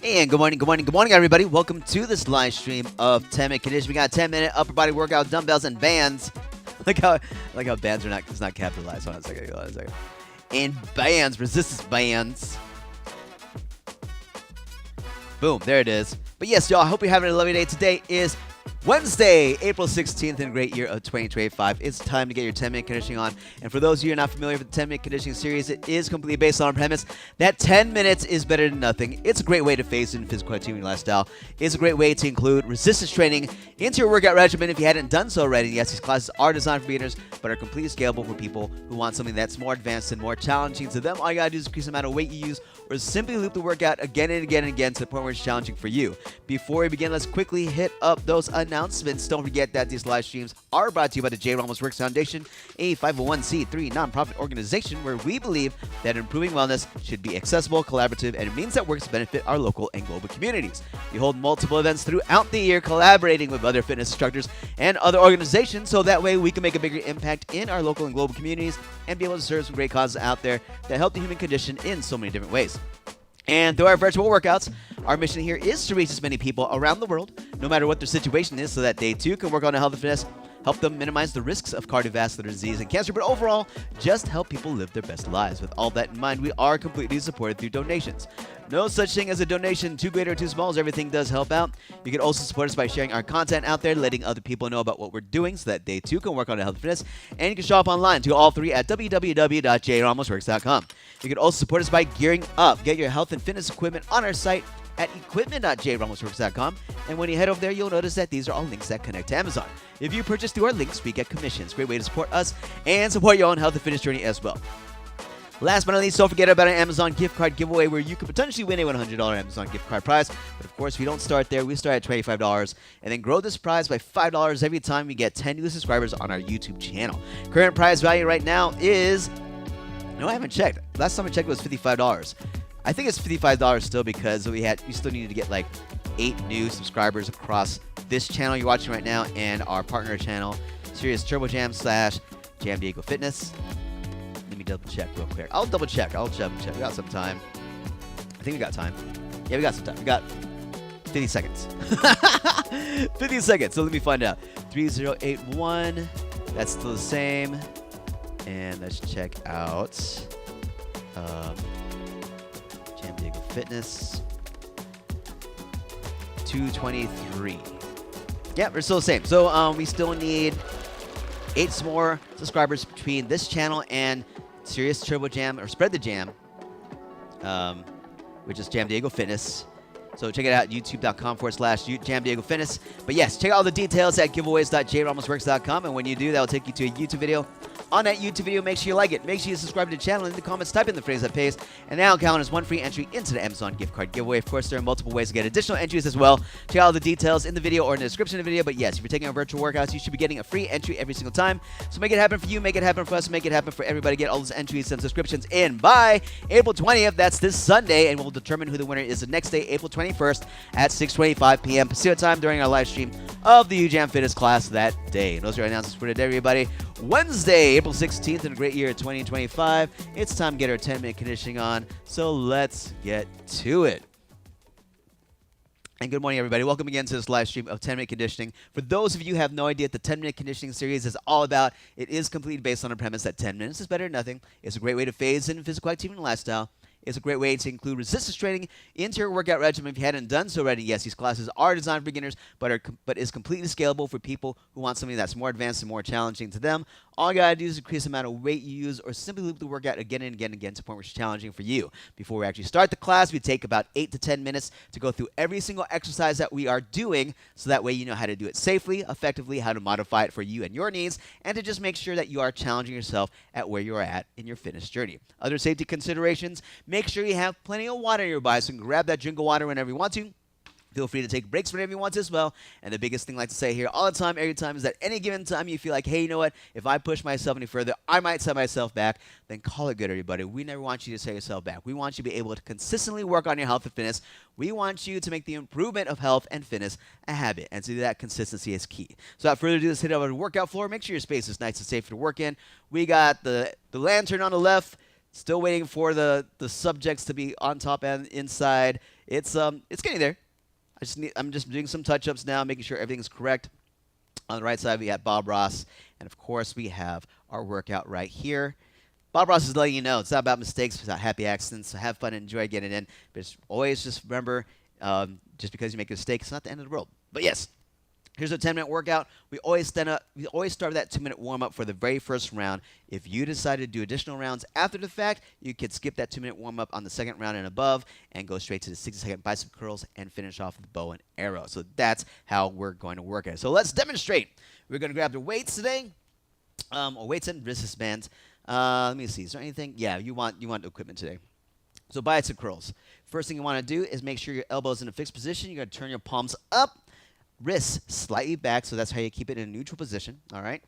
And good morning, everybody. Welcome to this live stream of 10-minute conditioning. We got 10-minute upper body workout, dumbbells, and bands. Like how bands are not, it's not capitalized. Hold on a second. And bands, resistance bands. Boom, there it is. But yes, y'all, I hope you're having a lovely day. Today is Wednesday, April 16th in a great year of 2025. It's time to get your 10-minute conditioning on. And for those of you who are not familiar with the 10-minute conditioning series, it is completely based on a premise that 10 minutes is better than nothing. It's a great way to phase in physical activity lifestyle. It's a great way to include resistance training into your workout regimen if you hadn't done so already. Yes, these classes are designed for beginners, but are completely scalable for people who want something that's more advanced and more challenging to them. All you gotta do is increase the amount of weight you use or simply loop the workout again and again and again to the point where it's challenging for you. Before we begin, let's quickly hit up those announcements. Don't forget that these live streams are brought to you by the J. Ramos Works Foundation, a 501c3 nonprofit organization where we believe that improving wellness should be accessible, collaborative, and it means that works benefit our local and global communities. We hold multiple events throughout the year, collaborating with other fitness instructors and other organizations, so that way we can make a bigger impact in our local and global communities and be able to serve some great causes out there that help the human condition in so many different ways. And through our virtual workouts, our mission here is to reach as many people around the world, no matter what their situation is, so that they too can work on their health and fitness, help them minimize the risks of cardiovascular disease and cancer, but overall, just help people live their best lives. With all that in mind, we are completely supported through donations. No such thing as a donation too great or too small, as everything does help out. You can also support us by sharing our content out there, letting other people know about what we're doing so that they too can work on their health and fitness. And you can shop online to all three at www.jramosworks.com. You can also support us by gearing up. Get your health and fitness equipment on our site at equipment.jramosworks.com. And when you head over there, you'll notice that these are all links that connect to Amazon. If you purchase through our links, we get commissions. Great way to support us and support your own health and fitness journey as well. Last but not least, don't forget about our Amazon gift card giveaway where you could potentially win a $100 Amazon gift card prize. But of course, we don't start there. We start at $25 and then grow this prize by $5 every time we get 10 new subscribers on our YouTube channel. Current prize value right now is... No, I haven't checked. Last time I checked it was $55. I think it's $55 still because we still needed to get like 8 new subscribers across this channel you're watching right now and our partner channel, Sirius Turbo Jam / Jam Diego Fitness. Let me double check real quick. I'll double check. We got some time. I think we got time. Yeah, we got some time. We got 50 seconds. 50 seconds. So let me find out. 3081. That's still the same. And let's check out Jam Diego Fitness. 223. Yeah, we're still the same. So we still need 8 more subscribers between this channel and Sirius Turbo Jam or Spread the Jam, which is Jam Diego Fitness. So check it out, youtube.com/Jam Diego Fitness. But yes, check out all the details at giveaways.jramosworks.com. And when you do, that will take you to a YouTube video. On that YouTube video, make sure you like it. Make sure you subscribe to the channel. In the comments, type in the phrase that pays. And that'll count as one free entry into the Amazon gift card giveaway. Of course, there are multiple ways to get additional entries as well. Check out all the details in the video or in the description of the video. But yes, if you're taking our virtual workouts, you should be getting a free entry every single time. So make it happen for you, make it happen for us, make it happen for everybody. Get all those entries and subscriptions in by April 20th. That's this Sunday. And we'll determine who the winner is the next day, April 21st at 6:25 p.m. Pacific time during our live stream of the UJAM Fitness class that day. And those are our announcements for today, everybody. Wednesday, April 16th in a great year of 2025. It's time to get our 10-minute conditioning on, so let's get to it. And good morning, everybody. Welcome again to this live stream of 10-minute conditioning. For those of you who have no idea what the 10-minute conditioning series is all about, it is completely based on a premise that 10 minutes is better than nothing. It's a great way to phase in physical activity and lifestyle. It's a great way to include resistance training into your workout regimen if you hadn't done so already. Yes, these classes are designed for beginners, but is completely scalable for people who want something that's more advanced and more challenging to them. All you gotta do is increase the amount of weight you use or simply loop the workout again and again and again to the point where it's challenging for you. Before we actually start the class, we take about 8 to 10 minutes to go through every single exercise that we are doing, so that way you know how to do it safely, effectively, how to modify it for you and your needs, and to just make sure that you are challenging yourself at where you are at in your fitness journey. Other safety considerations: make sure you have plenty of water nearby, so you can grab that drink of water whenever you want to. Feel free to take breaks whenever you want to as well. And the biggest thing I like to say here all the time, every time, is that any given time you feel like, hey, you know what, if I push myself any further, I might set myself back, then call it good, everybody. We never want you to set yourself back. We want you to be able to consistently work on your health and fitness. We want you to make the improvement of health and fitness a habit. And to do that, consistency is key. So without further ado, let's hit over the workout floor. Make sure your space is nice and safe to work in. We got the lantern on the left, Still waiting for the subjects to be on top and inside. It's getting there. I'm just doing some touch-ups now, making sure everything's correct. On the right side, we have Bob Ross, and of course, we have our workout right here. Bob Ross is letting you know it's not about mistakes, it's about happy accidents. So have fun and enjoy getting it in. But always just remember, just because you make a mistake, it's not the end of the world. But yes, here's a 10-minute workout. We always start with that 2-minute warm-up for the very first round. If you decide to do additional rounds after the fact, you could skip that 2-minute warm-up on the second round and above and go straight to the 60-second bicep curls and finish off with the bow and arrow. So that's how we're going to work it. So let's demonstrate. We're going to grab the weights today, or weights and resistance bands. Let me see. Is there anything? Yeah, you want equipment today. So bicep curls. First thing you want to do is make sure your elbow's in a fixed position. You're going to turn your palms up. Wrists slightly back, so that's how you keep it in a neutral position. All right,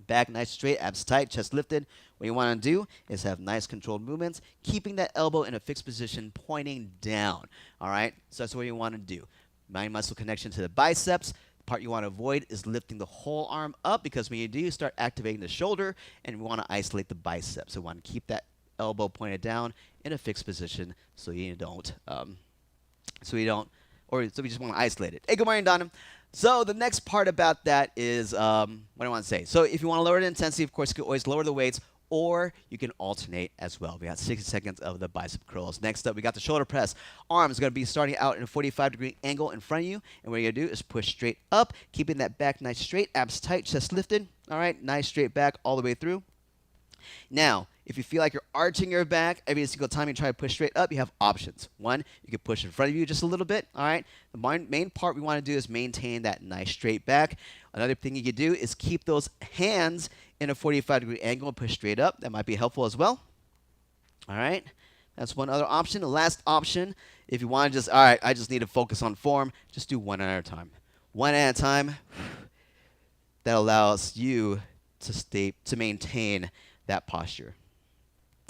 back nice straight, abs tight, chest lifted. What you want to do is have nice controlled movements, keeping that elbow in a fixed position, pointing down. All right, so that's what you want to do. Mind muscle connection to the biceps. The part you want to avoid is lifting the whole arm up, because when you do, you start activating the shoulder, and we want to isolate the biceps. So we want to keep that elbow pointed down in a fixed position, so you don't, so we just want to isolate it. Hey, good morning, Donna. So the next part about that is what I want to say. So if you want to lower the intensity, of course, you can always lower the weights, or you can alternate as well. We got 60 seconds of the bicep curls. Next up, we got the shoulder press. Arms going to be starting out in a 45-degree angle in front of you, and what you're going to do is push straight up, keeping that back nice straight, abs tight, chest lifted. All right, nice straight back all the way through. Now, if you feel like you're arching your back every single time you try to push straight up, you have options. One, you can push in front of you just a little bit, all right? The main part we want to do is maintain that nice straight back. Another thing you can do is keep those hands in a 45-degree angle and push straight up. That might be helpful as well. All right? That's one other option. The last option, if you want to just, all right, I just need to focus on form, just do one at a time. One at a time. That allows you to maintain that posture.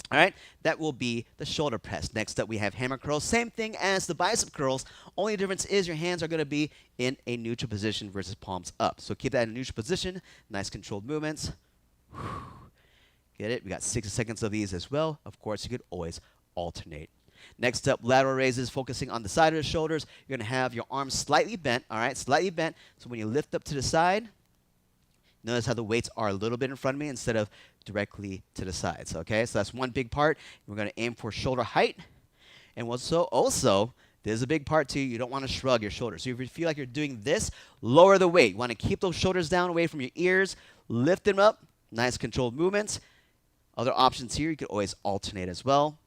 All right, that will be the shoulder press. Next up, we have hammer curls. Same thing as the bicep curls. Only difference is your hands are going to be in a neutral position versus palms up. So keep that in a neutral position. Nice controlled movements. Get it? We got 60 seconds of these as well. Of course, you could always alternate. Next up, lateral raises, focusing on the side of the shoulders. You're going to have your arms slightly bent, all right, slightly bent. So when you lift up to the side, notice how the weights are a little bit in front of me instead of directly to the sides, okay? So that's one big part. We're going to aim for shoulder height. And also, there's a big part too. You don't want to shrug your shoulders. So if you feel like you're doing this, lower the weight. You want to keep those shoulders down away from your ears. Lift them up. Nice controlled movements. Other options here, you could always alternate as well.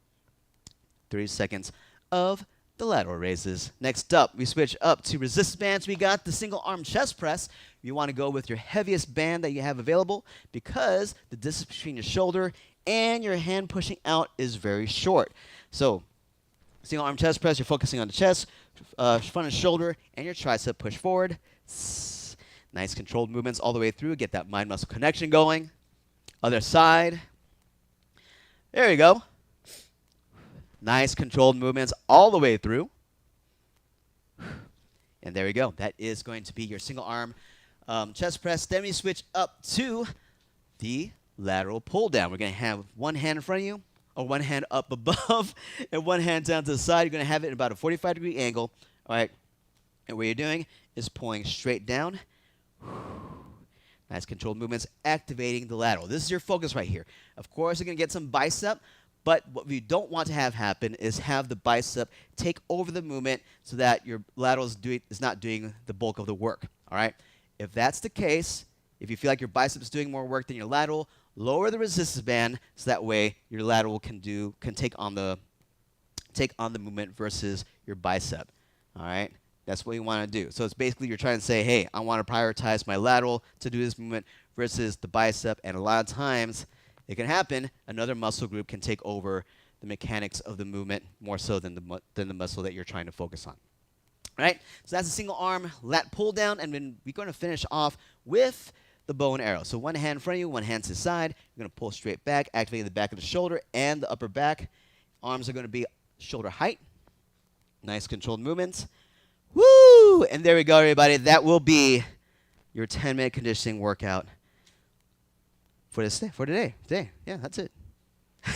30 seconds of the lateral raises. Next up, we switch up to resistance bands. We got the single arm chest press. You want to go with your heaviest band that you have available, because the distance between your shoulder and your hand pushing out is very short. So single arm chest press, you're focusing on the chest, front and shoulder, and your tricep push forward. Nice controlled movements all the way through. Get that mind muscle connection going. Other side. There you go. Nice controlled movements all the way through. And there we go. That is going to be your single arm chest press. Then we switch up to the lateral pull down. We're going to have one hand in front of you, or one hand up above, and one hand down to the side. You're going to have it in about a 45-degree angle. All right. And what you're doing is pulling straight down. Nice controlled movements, activating the lateral. This is your focus right here. Of course, you're going to get some bicep. But what we don't want to have happen is have the bicep take over the movement so that your lateral is not doing the bulk of the work. All right? If that's the case, if you feel like your bicep is doing more work than your lateral, lower the resistance band so that way your lateral can take on the movement versus your bicep. All right? That's what you want to do. So it's basically you're trying to say, hey, I want to prioritize my lateral to do this movement versus the bicep, and a lot of times it can happen. Another muscle group can take over the mechanics of the movement more so than the muscle that you're trying to focus on. All right? So that's a single arm lat pull down, and then we're going to finish off with the bow and arrow. So one hand in front of you, one hand to the side. You're going to pull straight back, activating the back of the shoulder and the upper back. Arms are going to be shoulder height. Nice controlled movements. Woo! And there we go, everybody. That will be your 10-minute conditioning workout for today. Yeah, that's it.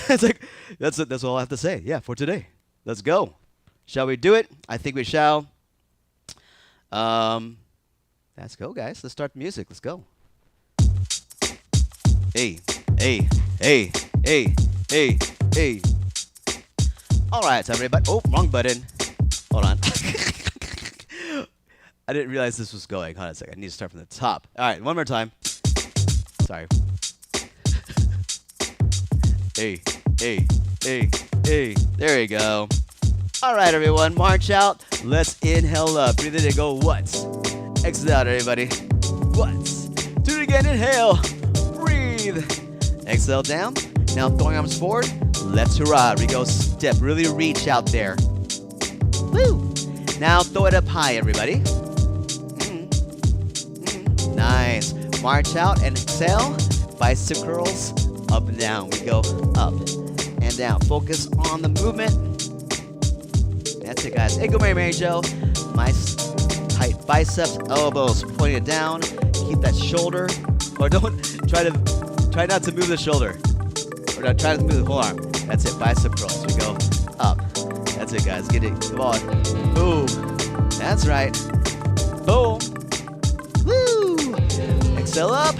It's like, That's it. That's all I have to say. Yeah, for today. Let's go. Shall we do it? I think we shall. Let's go, guys. Let's start the music. Let's go. Hey, hey, hey, hey, hey, hey. All right, everybody. Oh, wrong button. Hold on. I didn't realize this was going. Hold on a second. I need to start from the top. All right, one more time. Sorry. Hey, hey, hey, hey. There we go. All right, everyone. March out. Let's inhale up. Breathe in and go once. Exhale out, everybody. Once. Do it again. Inhale. Breathe. Exhale down. Now throwing arms forward. Left to right. We go step. Really reach out there. Woo. Now throw it up high, everybody. Nice. March out and exhale. Bicep curls. Up and down. We go up and down. Focus on the movement. That's it, guys. Hey, go Mary Jo. Nice tight biceps, elbows pointed down. Keep that shoulder. Or don't try not to move the shoulder. Or not try to move the whole arm. That's it. Bicep curls. We go up. That's it, guys. Get it. Come on. Boom. That's right. Boom. Woo. Exhale up.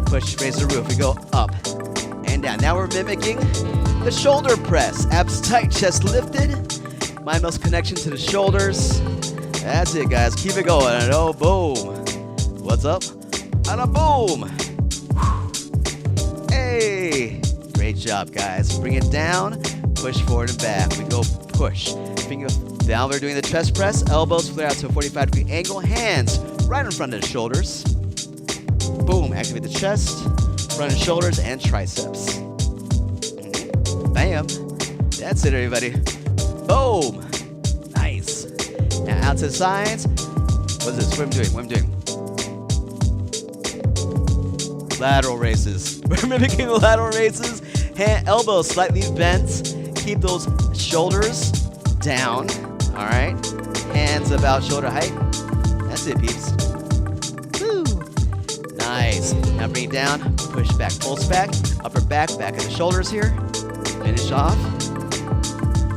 Push, raise the roof. We go up and down. Now we're mimicking the shoulder press. Abs tight, chest lifted. Mind muscle connection to the shoulders. That's it, guys. Keep it going. And oh, boom. What's up? And a boom. Hey. Great job, guys. Bring it down. Push forward and back. We go push. Finger down. We're doing the chest press. Elbows flare out to a 45-degree angle. Hands right in front of the shoulders. Boom. Activate the chest, front and shoulders, and triceps. Bam. That's it, everybody. Boom. Nice. Now out to the sides. What's this? What am I doing? Lateral raises. We're mimicking the lateral raises. Elbows slightly bent. Keep those shoulders down. All right. Hands about shoulder height. That's it, peeps. Woo. Nice. Now bring it down. Push back. Pulse back. Upper back. Back of the shoulders here. Finish off.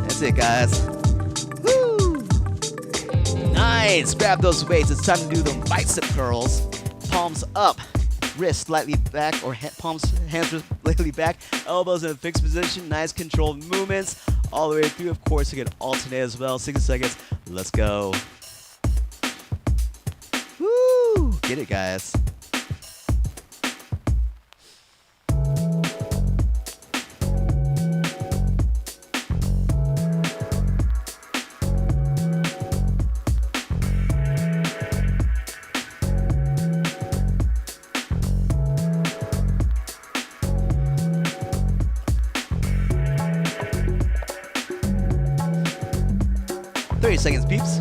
That's it, guys. Woo. Nice. Grab those weights. It's time to do them bicep curls. Palms up. Wrists slightly back, or hands slightly back. Elbows in a fixed position. Nice controlled movements all the way through. Of course, you can alternate as well. 60 seconds. Let's go. Woo! Get it, guys. Seconds, peeps.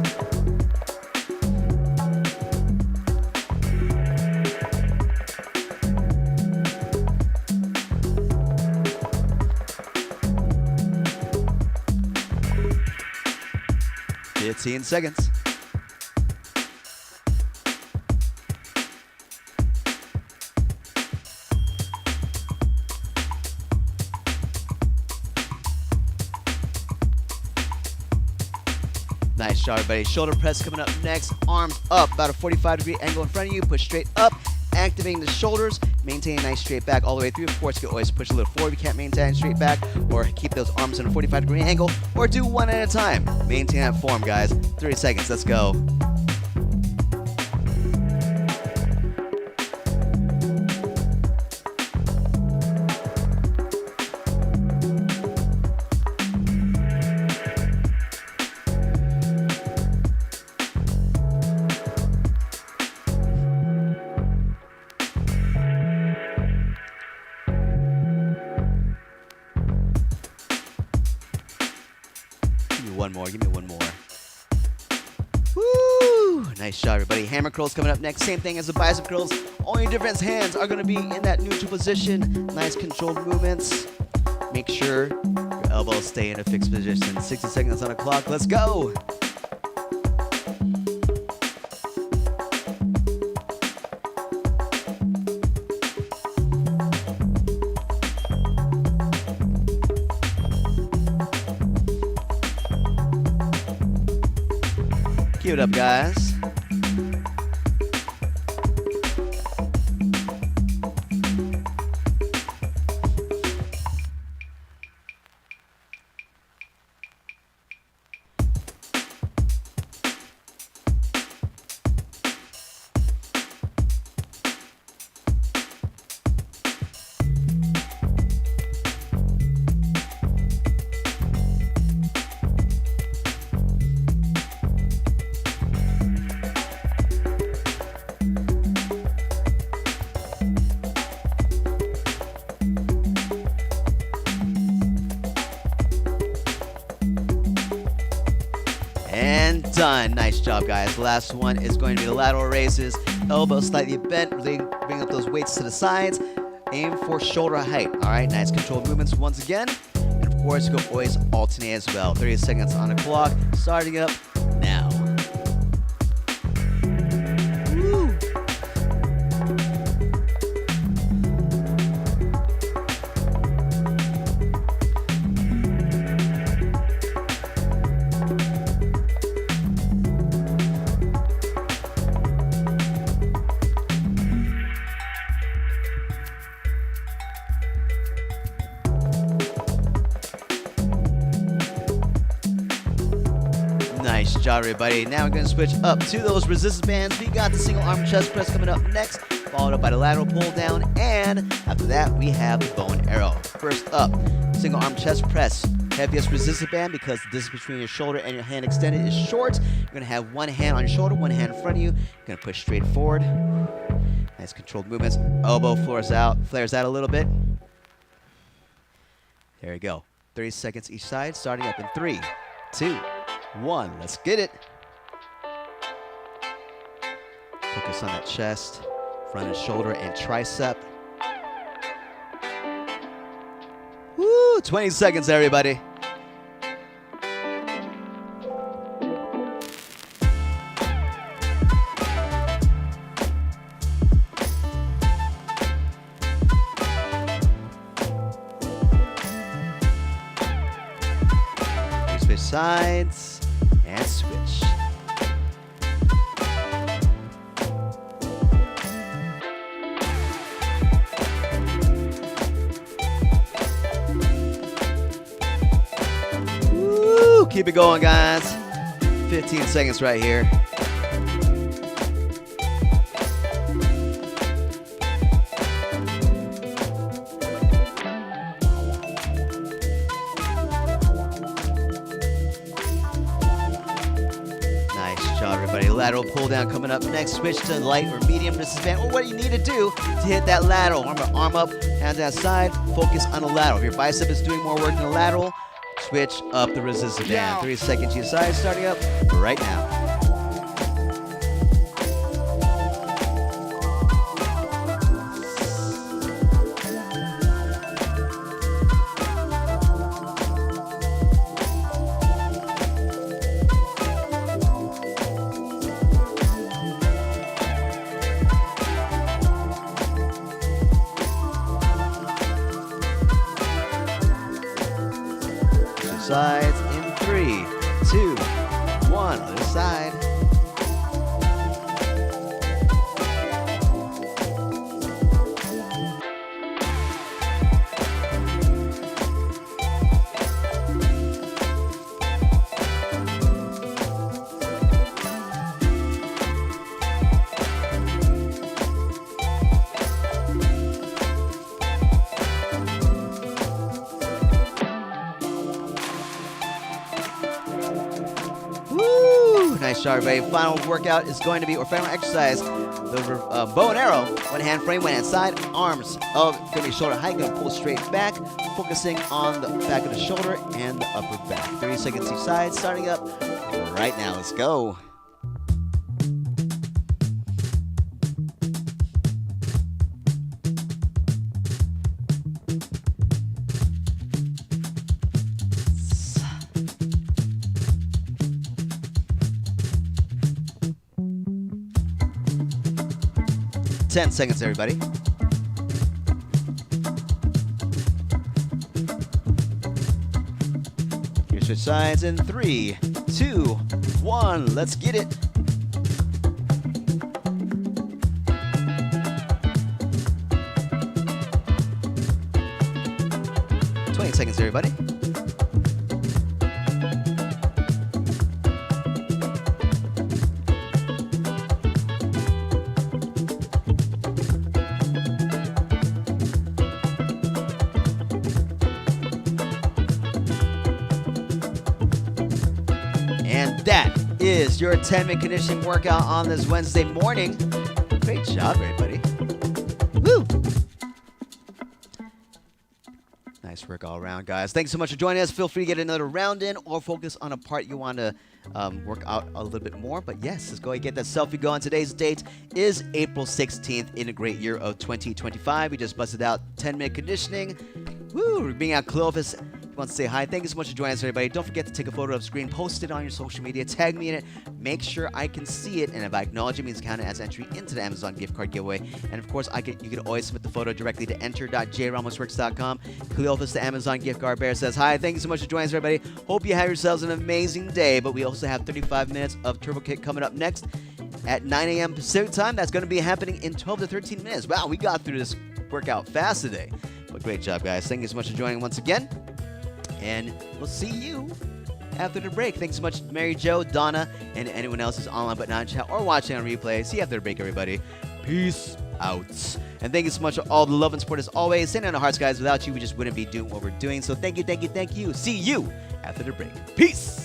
Fifteen seconds. Nice job, everybody. Shoulder press coming up next. Arms up, about a 45-degree angle in front of you. Push straight up, activating the shoulders. Maintain a nice straight back all the way through. Of course, you can always push a little forward if you can't maintain a straight back, or keep those arms in a 45-degree angle, or do one at a time. Maintain that form, guys. 30 seconds. Let's go. Give me one more. Woo! Nice job, everybody. Hammer curls coming up next. Same thing as the bicep curls. Only difference, hands are going to be in that neutral position. Nice controlled movements. Make sure your elbows stay in a fixed position. 60 seconds on the clock. Let's go. Keep it up, guys. And done. Nice job, guys. Last one is going to be the lateral raises. Elbow slightly bent. Really bring up those weights to the sides. Aim for shoulder height. All right, nice controlled movements once again. And of course, you can always alternate as well. 30 seconds on the clock. Starting up now. Woo. Nice job, everybody. Now we're going to switch up to those resistance bands. We got the single arm chest press coming up next, followed up by the lateral pull down, and after that, we have the bow and arrow. First up, single arm chest press. Heaviest resistance band because the distance between your shoulder and your hand extended is short. You're going to have one hand on your shoulder, one hand in front of you. You're going to push straight forward. Nice controlled movements. Elbow flares out a little bit. There you go. 30 seconds each side, starting up in 3, 2, 1. Let's get it. Focus on that chest, front and shoulder, and tricep. Woo! 20 seconds, everybody. Switch sides and switch. Woo! Keep it going, guys. 15 seconds right here. Everybody, lateral pull down coming up next. Switch to light or medium resistance band, or what you need to do to hit that lateral. Remember, arm up, hands to that side, focus on the lateral. If your bicep is doing more work than the lateral, switch up the resistance band. 30 seconds each side, starting up right now. Sides in 3, 2, 1. Other side. Nice job, everybody. Final workout is going to be, or final exercise, the bow and arrow. One hand frame, one hand side. Arms of going to be shoulder height. Going to pull straight back, focusing on the back of the shoulder and the upper back. 30 seconds each side, starting up right now. Let's go. Ten seconds, everybody. Here, switch sides in 3, 2, 1. Let's get it. 20 seconds, everybody. And that is your 10-minute conditioning workout on this Wednesday morning. Great job, everybody. Woo! Nice work all around, guys. Thanks so much for joining us. Feel free to get another round in or focus on a part you want to work out a little bit more. But yes, let's go ahead and get that selfie going. Today's date is April 16th in a great year of 2025. We just busted out 10-minute conditioning. Woo! We're being out Clovis. Want to say hi. Thank you so much for joining us, everybody. Don't forget to take a photo of the screen, post it on your social media, tag me in it, make sure I can see it, and if I acknowledge it, means count it as entry into the Amazon gift card giveaway. And of course, you can always submit the photo directly to enter.jramosworks.com. Cleophas, the Amazon gift card bearer, says hi. Thank you so much for joining us, everybody. Hope you have yourselves an amazing day. But we also have 35 minutes of Turbo Kick coming up next at 9 a.m. Pacific time. That's going to be happening in 12 to 13 minutes. Wow, we got through this workout fast today. But great job, guys. Thank you so much for joining once again. And we'll see you after the break. Thanks so much, Mary Jo, Donna, and anyone else who's online but not in chat or watching on replay. See you after the break, everybody. Peace out. And thank you so much for all the love and support as always. Send on the hearts, guys. Without you, we just wouldn't be doing what we're doing. So thank you, thank you, thank you. See you after the break. Peace.